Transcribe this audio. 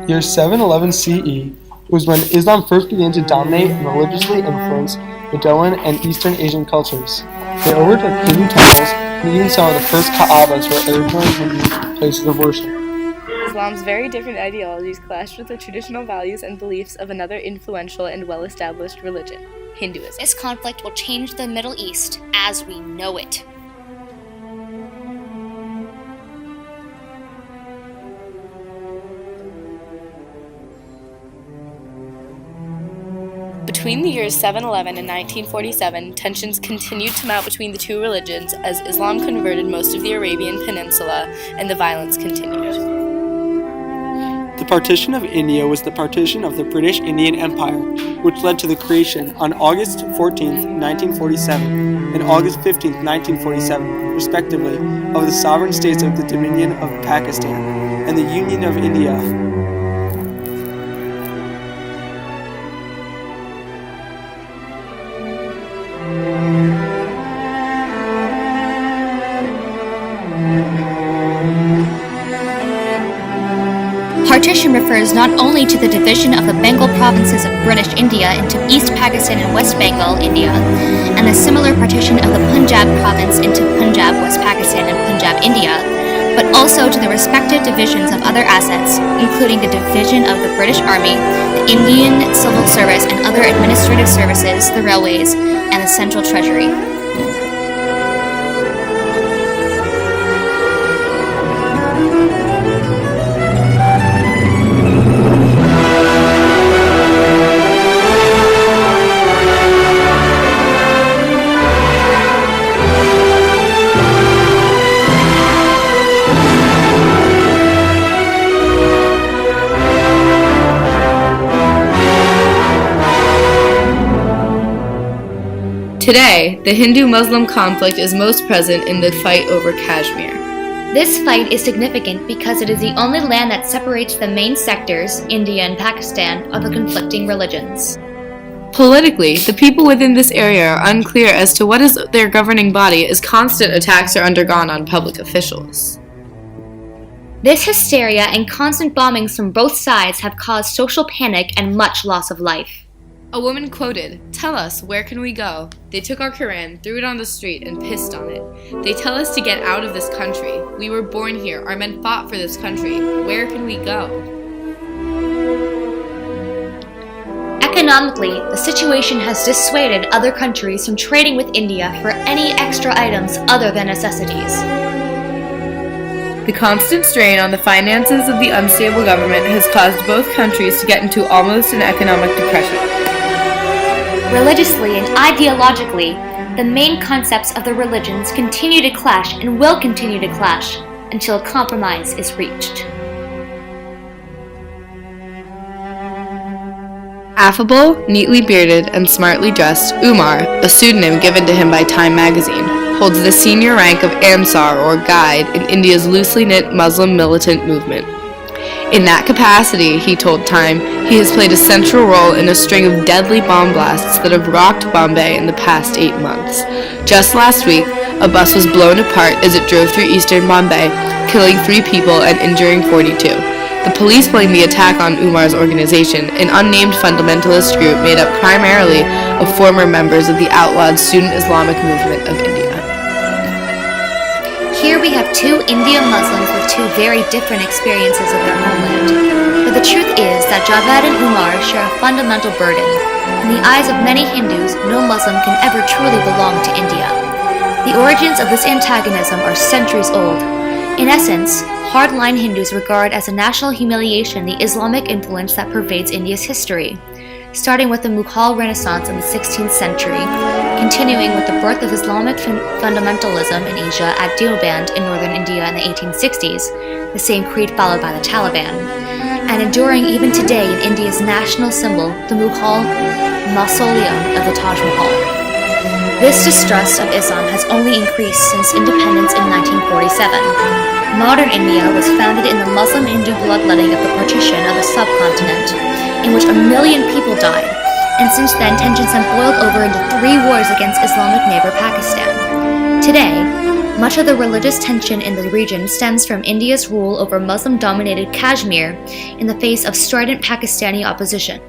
Year 711 CE was when Islam first began to dominate and religiously influence Bedouin and Eastern Asian cultures. They overtook Hindu temples, and even some of the first Kaabas were originally Hindu places of worship. Islam's very different ideologies clashed with the traditional values and beliefs of another influential and well-established religion, Hinduism. This conflict will change the Middle East as we know it. Between the years 711 and 1947, tensions continued to mount between the two religions as Islam converted most of the Arabian Peninsula and the violence continued. The partition of India was the partition of the British Indian Empire, which led to the creation on August 14, 1947 and August 15, 1947, respectively, of the sovereign states of the Dominion of Pakistan and the Union of India. Partition refers not only to the division of the Bengal provinces of British India into East Pakistan and West Bengal, India, and the similar partition of the Punjab province into Punjab, West Pakistan, and Punjab, India, but also to the respective divisions of other assets, including the division of the British Army, the Indian Civil Service and other administrative services, the railways, and the Central Treasury. Today, the Hindu-Muslim conflict is most present in the fight over Kashmir. This fight is significant because it is the only land that separates the main sectors, India and Pakistan, of the conflicting religions. Politically, the people within this area are unclear as to what is their governing body as constant attacks are undergone on public officials. This hysteria and constant bombings from both sides have caused social panic and much loss of life. A woman quoted, "Tell us, where can we go? They took our Quran, threw it on the street, and pissed on it. They tell us to get out of this country. We were born here. Our men fought for this country. Where can we go?" Economically, the situation has dissuaded other countries from trading with India for any extra items other than necessities. The constant strain on the finances of the unstable government has caused both countries to get into almost an economic depression. Religiously and ideologically, the main concepts of the religions continue to clash and will continue to clash until a compromise is reached. Affable, neatly bearded, and smartly dressed, Umar, a pseudonym given to him by Time magazine, holds the senior rank of Ansar or guide in India's loosely knit Muslim militant movement. In that capacity, he told Time, he has played a central role in a string of deadly bomb blasts that have rocked Bombay in the past 8 months. Just last week, a bus was blown apart as it drove through eastern Bombay, killing 3 people and injuring 42. The police blame the attack on Umar's organization, an unnamed fundamentalist group made up primarily of former members of the outlawed Student Islamic movement of India. Here we have 2 Indian Muslims with 2 very different experiences of their homeland. But the truth is that Javed and Umar share a fundamental burden. In the eyes of many Hindus, no Muslim can ever truly belong to India. The origins of this antagonism are centuries old. In essence, hardline Hindus regard as a national humiliation the Islamic influence that pervades India's history, starting with the Mughal Renaissance in the 16th century, continuing with the birth of Islamic fundamentalism in Asia at Deoband in northern India in the 1860s, the same creed followed by the Taliban, and enduring even today in India's national symbol, the Mughal mausoleum of the Taj Mahal. This distrust of Islam has only increased since independence in 1947. Modern India was founded in the Muslim-Hindu bloodletting of the partition of the subcontinent, in which 1 million people died, and since then tensions have boiled over into 3 wars against Islamic neighbor Pakistan. Today, Much of the religious tension in the region stems from India's rule over Muslim-dominated Kashmir in the face of strident Pakistani opposition.